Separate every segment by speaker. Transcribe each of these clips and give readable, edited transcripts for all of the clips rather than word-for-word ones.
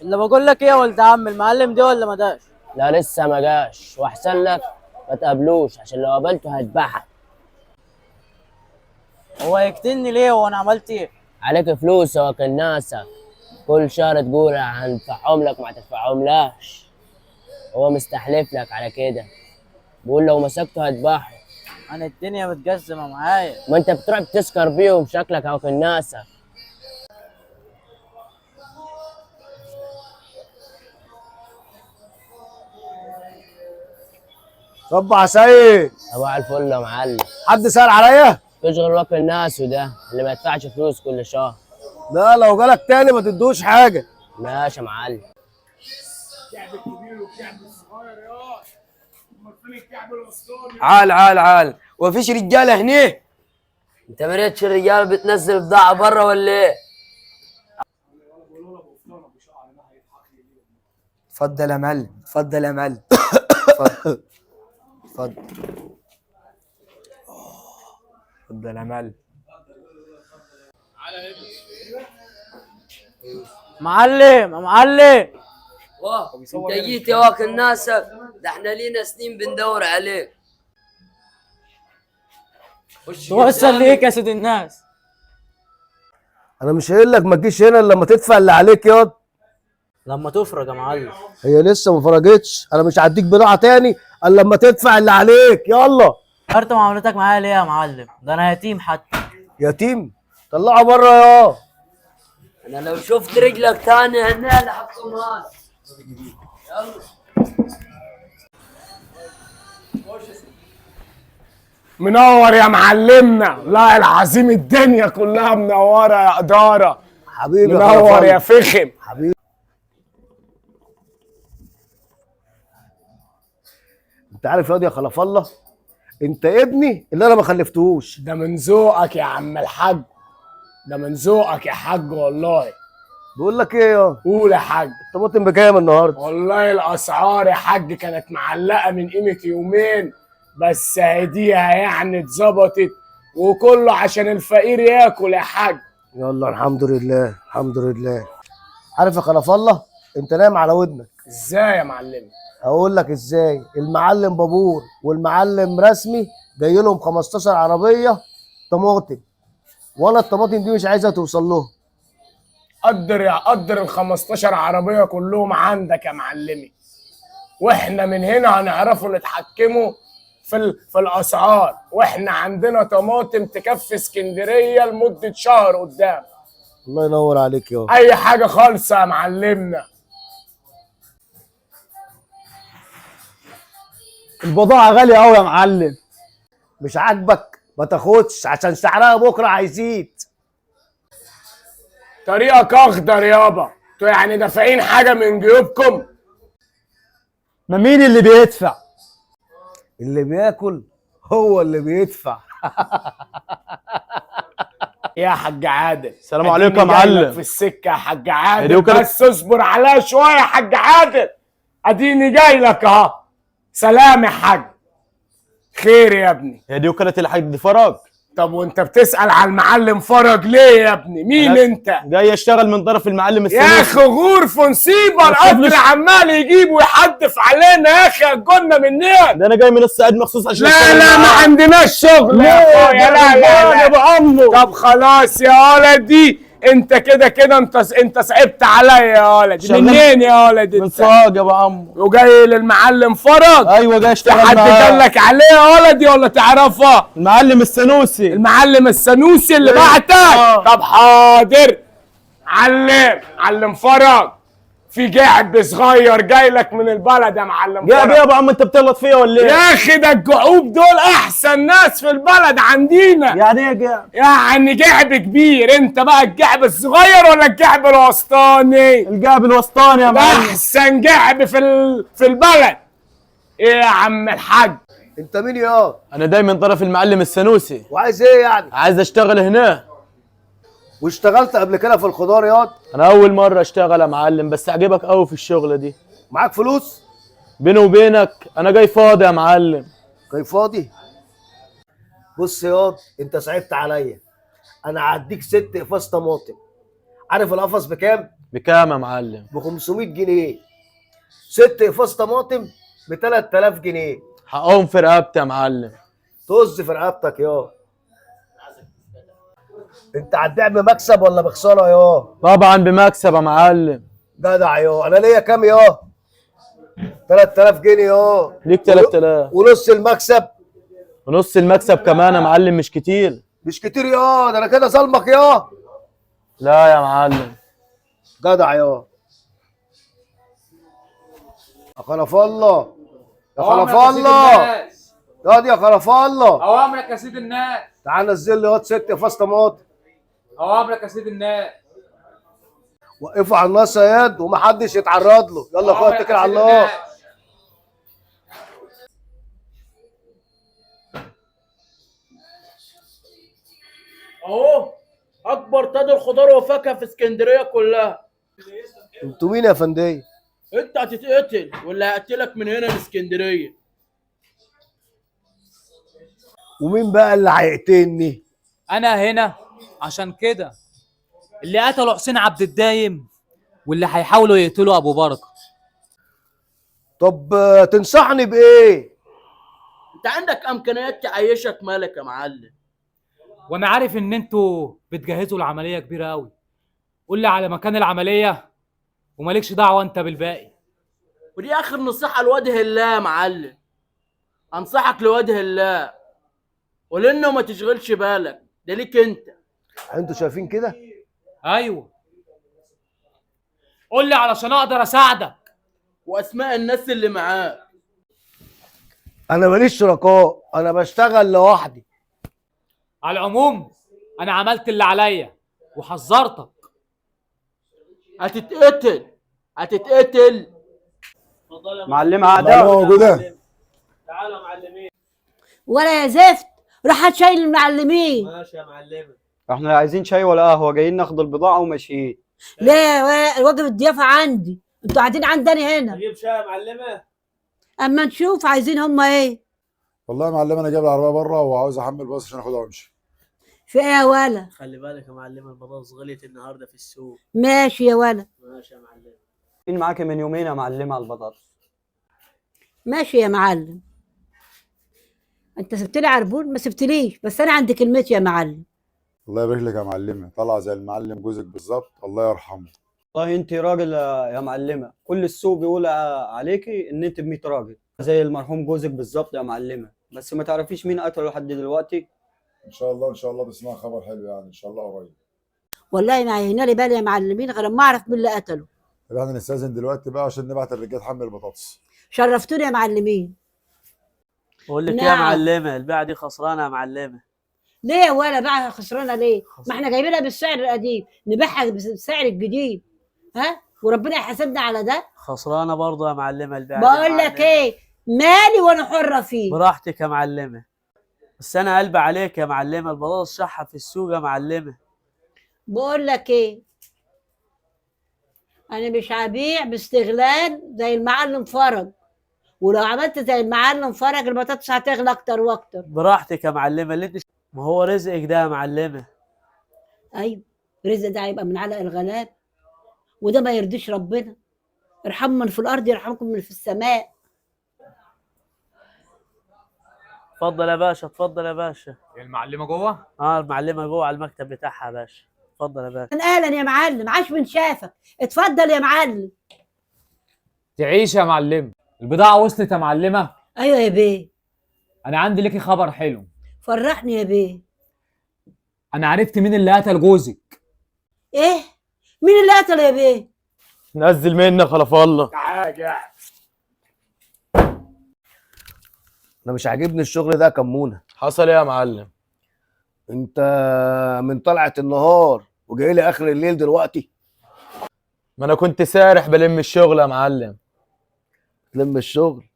Speaker 1: اللي بقول لك ايه يا ولد عم، المعلم دي ولا ما داش؟
Speaker 2: لا لسه ما جاش، واحسن لك ما تقابلوش عشان لو قابلته هيذبحك.
Speaker 1: هو يقتلني ليه؟ هو انا عملت ايه؟
Speaker 2: عليك فلوس هو كناسة، كل شهر تقول هندفعهم لك ما تدفعهم لاش. هو مستحلف لك على كده، بيقول لو مسكته هذبحه.
Speaker 1: انا الدنيا متجزمه معايا.
Speaker 2: ما انت بتروح بتسكر بيهم شكلك هو كناسة.
Speaker 3: صبح يا سيد.
Speaker 2: صباح الفل يا معلم.
Speaker 3: حد سأل عليا؟
Speaker 2: تشغل وكل الناس وده اللي ما يدفعش فلوس كل شهر.
Speaker 3: لا لو جالك تاني ما تدوش حاجة.
Speaker 2: ماشي يا معلم.
Speaker 4: عال عال عال، وفيش رجاله هنا؟
Speaker 2: انت ما ريتش الرجاله بتنزل بضاعه بره ولا ايه؟
Speaker 4: اتفضل يا معلم، اتفضل يا معلم. اتفضل اتفضل اتفضل يا معلم.
Speaker 1: معلم يا معلم.
Speaker 2: واه انت جيت يا واكل الناس، ده احنا لينا سنين بندور عليك.
Speaker 1: توصل ليك يا سيد الناس.
Speaker 3: أنا مش قايل لك ما تجيش هنا إلا لما تدفع اللي عليك ياض.
Speaker 1: لما تفرج يا معلم.
Speaker 3: هي لسه ما فرجتش، أنا مش هديك بضاعة تاني إلا لما تدفع اللي عليك. يلا.
Speaker 1: غيرت معاملتك معايا ليه يا معلم؟ ده انا يتيم حتى.
Speaker 3: يتيم؟ طلعه بره يا.
Speaker 2: انا لو شفت رجلك تاني هنا لحكمها. يلا.
Speaker 5: منور يا معلمنا، لا العظيم الدنيا كلها منوره يا اداره.
Speaker 3: حبيبي
Speaker 5: منور يا فخم
Speaker 3: حبيبي. أنت عارف ياض يا خلف الله، أنت ابني اللي أنا ما خلفتهوش.
Speaker 5: ده من ذوقك يا عم الحاج، ده من ذوقك يا حاج والله.
Speaker 3: بقول لك إيه يا،
Speaker 5: قول يا حاج.
Speaker 3: الطماطم بكام النهارده؟
Speaker 5: والله الاسعار يا حاج كانت معلقه من قيمه يومين، بس هديها يعني اتظبطت، وكله عشان الفقير ياكل يا حاج.
Speaker 3: يلا الحمد لله الحمد لله. عارف يا خلف الله، انت نايم على ودنك.
Speaker 5: ازاي يا معلم؟
Speaker 3: اقول لك ازاي. المعلم بابور والمعلم رسمي جاي لهم 15 عربيه طماطم، وانا الطماطم دي مش عايزها توصل لهم.
Speaker 5: قدر ال 15 عربيه كلهم عندك يا معلمي، واحنا من هنا هنعرفوا نتحكموا في الاسعار، واحنا عندنا طماطم تكفي اسكندريه لمده شهر قدام.
Speaker 3: الله ينور عليك يا.
Speaker 5: اي حاجه خالصه يا معلمنا.
Speaker 6: البضاعة غالية أوي يا معلم.
Speaker 3: مش عاجبك ما تاخدش عشان سعرها بكره هيزيد.
Speaker 5: طريقك اخضر يابا، انتوا يعني دافعين حاجه من جيوبكم؟
Speaker 6: ما مين اللي بيدفع؟
Speaker 3: اللي بياكل هو اللي بيدفع.
Speaker 5: يا حاج عادل.
Speaker 6: السلام عليكم يا
Speaker 5: أديني جاي لك
Speaker 6: معلم.
Speaker 5: في السكه يا حاج عادل،
Speaker 6: هدي وكالة-
Speaker 5: بس اصبر عليا شويه يا حاج عادل. اديني جاي لك اهو. سلام يا حاج. خير يا ابني.
Speaker 6: هي دي وكالة الحاج فرج.
Speaker 5: طب وانت بتسأل على المعلم فرج ليه يا ابني؟ مين انت؟
Speaker 6: جاي اشتغل من طرف المعلم
Speaker 5: يا
Speaker 6: السنوسي.
Speaker 5: اخي غور نصيبه، القطر
Speaker 6: تسيبنيش.
Speaker 5: عمال يجيب ويحدف علينا يا اخي، هتجولنا منين؟
Speaker 6: ده انا جاي من الصعيد مخصوص عشان
Speaker 5: لا لا ما عندناش شغل يا اخويا، لا لا
Speaker 6: يا ابو
Speaker 5: لا.
Speaker 6: عمو.
Speaker 5: طب خلاص يا ولدي، انت كده انت صعبت عليا يا ولدي.
Speaker 6: شغال-
Speaker 5: منين يا ولدي
Speaker 6: من
Speaker 5: انت؟
Speaker 6: صاج يا ابو عمو.
Speaker 5: وجاي للمعلم فرج؟
Speaker 6: ايوه جاي
Speaker 5: في
Speaker 6: اشتغل
Speaker 5: حد
Speaker 6: معاه.
Speaker 5: قالك عليه يا ولدي ولا تعرفه؟
Speaker 6: المعلم السنوسي.
Speaker 5: المعلم السنوسي اللي
Speaker 6: إيه؟
Speaker 5: بعتك؟ طب حاضر. علم فرج، في جعب صغير جاي لك من البلد يا معلم
Speaker 6: يا
Speaker 5: فرج.
Speaker 6: يا ابو عمو انت بتغلط فيا ولا ايه؟
Speaker 5: يا اخي ده الجعوب دول احسن ناس في البلد عندينا.
Speaker 6: يعني ايه يا جاب؟
Speaker 5: يعني جعب كبير، انت بقى الجعب الصغير ولا الجعب الوسطاني؟
Speaker 6: الجاب الوسطاني يا معلم.
Speaker 5: احسن جعب في البلد. ايه يا عم الحاج؟
Speaker 3: انت مين يا؟
Speaker 6: انا جاي من طرف المعلم السنوسي،
Speaker 3: وعايز ايه يعني؟
Speaker 6: عايز اشتغل هنا.
Speaker 3: واشتغلت قبل كده في الخضار يا؟
Speaker 6: انا اول مره اشتغل يا معلم، بس عجبك قوي في الشغله دي.
Speaker 3: معاك فلوس؟
Speaker 6: بيني وبينك انا جاي فاضي يا معلم.
Speaker 3: جاي فاضي؟ بص ياض، انت صعبت عليا. انا هديك 6 اقفاص طماطم. عارف القفص بكام؟
Speaker 6: بكام يا معلم؟
Speaker 3: ب 500 جنيه. 6 اقفاص طماطم ب 3000 جنيه.
Speaker 6: حقهم في رقبتي يا معلم.
Speaker 3: طز في رقبتك يا. انت هتبيع بمكسب ولا بخساره يا؟
Speaker 6: طبعا بمكسب يا معلم.
Speaker 3: جدع يا. انا ليا كام يا؟ 3000 جنيه يا.
Speaker 6: ليك 3000
Speaker 3: ونص المكسب.
Speaker 6: ونص المكسب كمان يا معلم، مش كتير.
Speaker 3: مش كتير يا، ده انا كده ظلمك يا.
Speaker 6: لا يا معلم.
Speaker 3: جدع يا. يا خلف الله، يا خلف الله، يا دي يا خلف الله.
Speaker 7: اوامرك يا سيد الناس.
Speaker 3: تعال نزل لي واد 6 اقفاص طماطم.
Speaker 7: اوامرك يا سيد الناس.
Speaker 3: وقفوا على الناس يا ياد ومحدش يتعرض له. يلا يا اخويا اتكل على الله.
Speaker 1: اهو اكبر تاجر خضار وفاكهه في اسكندريه كلها.
Speaker 3: انتوا مين يا فنديه؟
Speaker 1: انت هتتقتل واللي هيقتلك من هنا لاسكندريه.
Speaker 3: ومين بقى اللي هيقتلني؟
Speaker 7: انا هنا عشان كده اللي قتلوا حسين عبد الدايم واللي هيحاولوا يقتلوا ابو بركه.
Speaker 3: طب تنصحني بايه؟
Speaker 1: انت عندك امكانيات تعيشك ملك يا معلم.
Speaker 7: وانا عارف ان انتوا بتجهزوا العمليه كبيره قوي. قول لي على مكان العمليه ومالكش دعوه انت بالباقي.
Speaker 1: ودي اخر نصيحه لوجه الله يا معلم. انصحك لوجه الله ولانه ما تشغلش بالك، ده ليك انت.
Speaker 3: انتوا شايفين كده؟
Speaker 7: ايوه. قول لي علشان اقدر اساعدك.
Speaker 1: واسماء الناس اللي معاك.
Speaker 3: انا ماليش شركاء، انا بشتغل لوحدي.
Speaker 7: على العموم انا عملت اللي عليا وحذرتك.
Speaker 1: هتتقتل هتتقتل.
Speaker 8: معلمة قاعدة
Speaker 3: موجودة.
Speaker 1: تعالوا يا معلمين.
Speaker 9: ولا يا زفت، راح شايل المعلمين.
Speaker 1: ماشي يا معلمه.
Speaker 8: احنا لا عايزين شاي ولا قهوة، جايين ناخد البضاعة وماشيين.
Speaker 9: ليه؟ واجب الضيافه عندي، انتوا قاعدين عندنا هنا.
Speaker 1: اجيب شاي يا معلمه.
Speaker 9: اما نشوف عايزين هما ايه.
Speaker 10: والله يا معلم انا جايب العربيه بره وعاوز احمل باص عشان اخدها وامشي.
Speaker 9: في ايه يا ولا؟
Speaker 1: خلي بالك يا معلمه، البطاطس غليت النهارده في السوق.
Speaker 9: ماشي يا ولا.
Speaker 1: ماشي يا معلم.
Speaker 8: مين معاك من يومين يا معلمة على البطاطس؟
Speaker 9: ماشي يا معلم. انت سبت لي عربون؟ ما سبتليش، بس انا عندي كلمتي يا معلم.
Speaker 10: الله يبارك لك يا معلمه، طالعه زي المعلم جوزك بالظبط، الله يرحمه.
Speaker 8: والله انت راجل يا معلمة، كل السوق بيقول عليكي ان انت ب 100 راجل زي المرحوم جوزك بالظبط يا معلمة، بس ما تعرفيش مين قتله لحد دلوقتي.
Speaker 10: ان شاء الله ان شاء الله تسمع خبر حلو يعني ان شاء الله قريب.
Speaker 9: والله ما هنا لي بالي يا معلمين غير ما اعرف مين اللي قتله.
Speaker 10: طب احنا نستاذن دلوقتي بقى عشان نبعت الرجاله تحمل البطاطس.
Speaker 9: شرفتوني يا معلمين.
Speaker 1: بقول لك ايه يا
Speaker 9: نعم.
Speaker 1: معلمه، البيعه دي خسرانه يا معلمه.
Speaker 9: ليه يا ولا بقى خسرانه ليه؟ ما احنا جايبينها بالسعر القديم، نبيعها بالسعر الجديد. ها؟ وربنا يحاسبنا على ده.
Speaker 1: خسرانه برضه يا معلمه البيعه دي.
Speaker 9: بقول لك ايه، مالي وانا حره فيه.
Speaker 1: براحتك يا معلمه، بس انا قلبي عليك يا معلمه، البطاطس شحه في السوق يا معلمه.
Speaker 9: بقول لك ايه، انا مش هبيع باستغلال زي المعلم فرج، ولو عملت زي المعلم فرج البطاطس هتغلى اكتر واكتر.
Speaker 1: براحتك يا معلمه اللي انت ما هو رزقك ده يا معلمه.
Speaker 9: ايوه، رزق ده هيبقى من علق الغلاب، وده ما يرضيش ربنا. ارحموا من في الارض يرحمكم من في السماء.
Speaker 1: اتفضل يا باشا، اتفضل يا باشا.
Speaker 7: المعلمه جوه؟
Speaker 1: المعلمه جوه على المكتب بتاعها يا باشا. اتفضل يا باشا.
Speaker 9: اهلا يا معلم، عاش من شافك. اتفضل يا معلم.
Speaker 7: تعيش يا معلم. البضاعه وصلت يا معلمه.
Speaker 9: ايوه يا بيه.
Speaker 7: انا عندي ليكي خبر حلو.
Speaker 9: فرحني يا بيه.
Speaker 7: انا عرفت مين اللي قتل جوزك.
Speaker 9: ايه؟ مين اللي قتل يا بيه؟
Speaker 6: نزل منك خلف الله.
Speaker 5: حاجه.
Speaker 3: انا مش عاجبني الشغل ده يا كمونه.
Speaker 6: حصل ايه يا معلم؟
Speaker 3: انت من طلعت النهار وجاي لي اخر الليل دلوقتي؟
Speaker 6: ما انا كنت سارح بلم الشغل يا معلم.
Speaker 3: تلم الشغل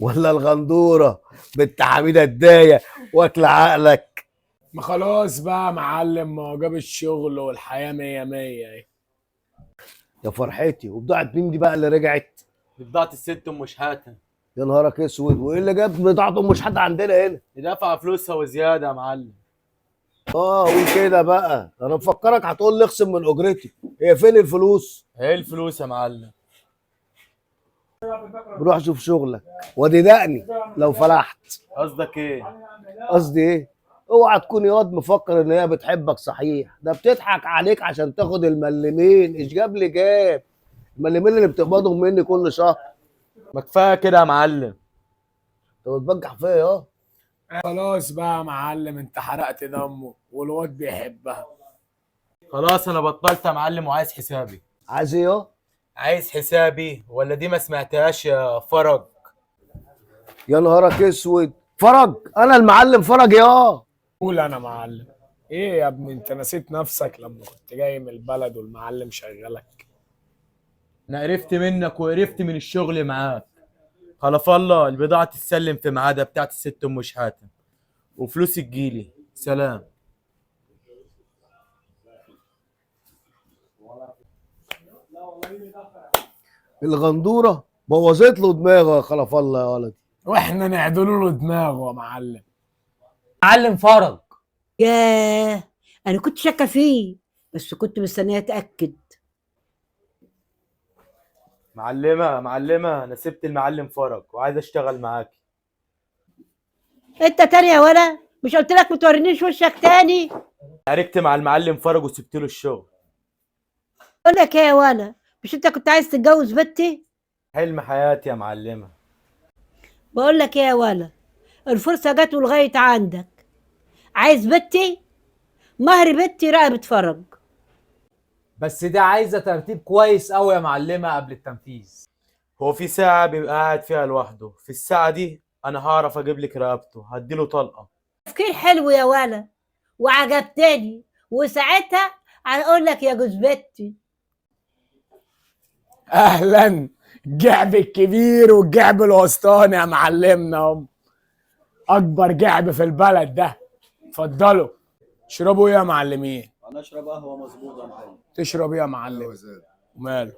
Speaker 3: ولا الغندوره بنت حميده الدايه واكل عقلك؟
Speaker 5: ما خلاص بقى يا معلم، ما هو جاب الشغل والحياه مية مية اهي.
Speaker 3: يا فرحتي، وبضاعه مين دي بقى اللي رجعت؟
Speaker 6: دي بضاعة الست ام شحاتة.
Speaker 3: يا نهارك اسود، وايه اللي جاب بضاعه ام شحاته عندنا هنا؟
Speaker 6: دي دافعة فلوسها وزيادة يا معلم.
Speaker 3: قول كده بقى، انا مفكرك هتقول لي اخصم من اجرتي. هي فين الفلوس؟
Speaker 6: ايه الفلوس يا معلم؟
Speaker 3: روح شوف شغلك وادي دقني لو فلحت.
Speaker 6: قصدك ايه؟
Speaker 3: قصدي ايه؟ اوعى تكون ياض مفكر ان هي بتحبك صحيح، ده بتضحك عليك عشان تاخد الملمين. ايش جاب لي جاب الملمين اللي بتقبضهم مني كل شهر.
Speaker 6: ما كفايه كده يا معلم.
Speaker 3: انت بتبجح فيا يا
Speaker 5: خلاص بقى يا معلم، انت حرقت دمه والواد بيحبها.
Speaker 6: خلاص انا بطلت يا معلم وعايز حسابي.
Speaker 3: عايز ايه يا؟
Speaker 6: عايز حسابي ولا دي ما سمعتهاش يا فرج؟
Speaker 3: يا نهارك اسود، فرج؟ انا المعلم فرج يا؟
Speaker 5: قول انا معلم. ايه يا ابني، انت نسيت نفسك لما كنت جاي من البلد والمعلم شغلك؟
Speaker 6: انا قرفت منك وقرفت من الشغل معاك. خلف الله البضاعه تتسلم في ميعادها بتاعت الست ام شحاته وفلوسي تجيلي. سلام.
Speaker 3: الغندوره بوظت له دماغه يا خلف الله يا ولدي.
Speaker 5: واحنا نعدل له دماغه يا معلم.
Speaker 7: معلم فرج.
Speaker 9: ياه، انا كنت شاكه فيه بس كنت مستنيه اتاكد.
Speaker 6: معلمه انا سبت المعلم فرج وعايز اشتغل معاكي.
Speaker 9: انت تاني يا ولا؟ مش قلت لك ما تورينيش وشك تاني؟
Speaker 6: عركت مع المعلم فرج وسبت له الشغل.
Speaker 9: اقول لك ايه يا ولا، مش انت كنت عايز تتجوز بنتي؟
Speaker 6: حلم حياتي يا معلمه.
Speaker 9: بقول لك ايه يا ولا، الفرصه جت ولغايه عندك. عايز بنتي؟ مهر بنتي رقبه فرج.
Speaker 7: بس دي عايزه ترتيب كويس قوي يا معلمه قبل التنفيذ.
Speaker 6: هو في ساعه بيبقى قاعد فيها لوحده، في الساعه دي انا هعرف اجيب لك رقبته، هديله طلقه.
Speaker 9: تفكير حلو يا ولا وعجبتني، وساعتها هقول لك يا جوز بنتي.
Speaker 5: اهلا، الجعب الكبير والجعب الوسطاني يا معلمنا، اكبر جعب في البلد ده. اتفضلوا اشربوا ايه يا معلمين؟
Speaker 8: انا اشرب قهوه مظبوطه يا معلم.
Speaker 5: تشرب ايه يا معلم؟ وماله؟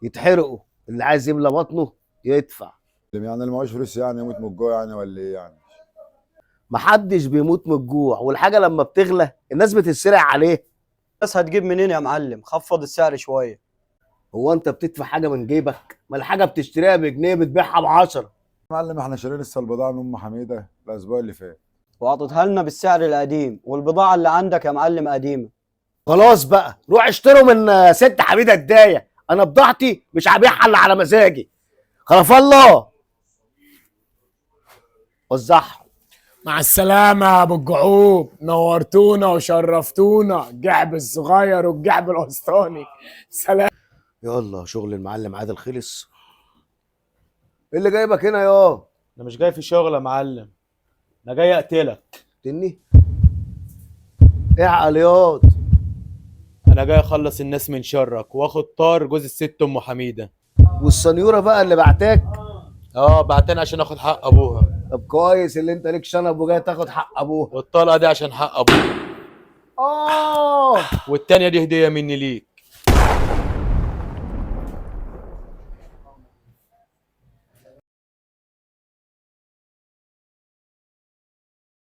Speaker 3: يتحرقوا، اللي عايز يملى بطنه يدفع.
Speaker 10: يعني اللي معهوش فلوس يعني يموت من الجوع يعني ولا ايه يعني؟
Speaker 3: محدش بيموت من الجوع، والحاجه لما بتغلى الناس بتتسرع عليه.
Speaker 8: بس هتجيب منين يا معلم؟ خفض السعر شويه.
Speaker 3: هو انت بتدفع حاجه من جيبك؟ ما الحاجه بتشتريها بجنيه بتبيعها ب10.
Speaker 10: معلم احنا شارين لسه البضاعه من ام حميده الاسبوع اللي فات.
Speaker 8: وعطيتها لنا بالسعر القديم، والبضاعه اللي عندك يا معلم قديمه.
Speaker 3: خلاص بقى روح اشتروا من ست حميده الدايه، انا بضاعتي مش هبيعها الا على مزاجي. خلف الله وزعها.
Speaker 5: مع السلامة يا ابو الجعوب، نورتونا وشرفتونا، الجعب الصغير والجعب الوسطاني. سلام.
Speaker 3: يلا شغل المعلم عادل خلص. ايه اللي جايبك هنا يا؟
Speaker 6: انا مش جاي في شغل يا معلم، انا جاي اقتلك.
Speaker 3: تني ايه عقليات؟
Speaker 6: انا جاي اخلص الناس من شرك واخد طار جوز الست ام حميده.
Speaker 3: والسنيوره بقى اللي بعتاك؟
Speaker 6: بعتني عشان اخد حق ابوها.
Speaker 3: طب كويس اللي انت ليك شنب وجاي تاخد حق ابوها.
Speaker 6: والطلقه دي عشان حق ابوها.
Speaker 3: اه
Speaker 6: والتانيه دي هديه مني ليك.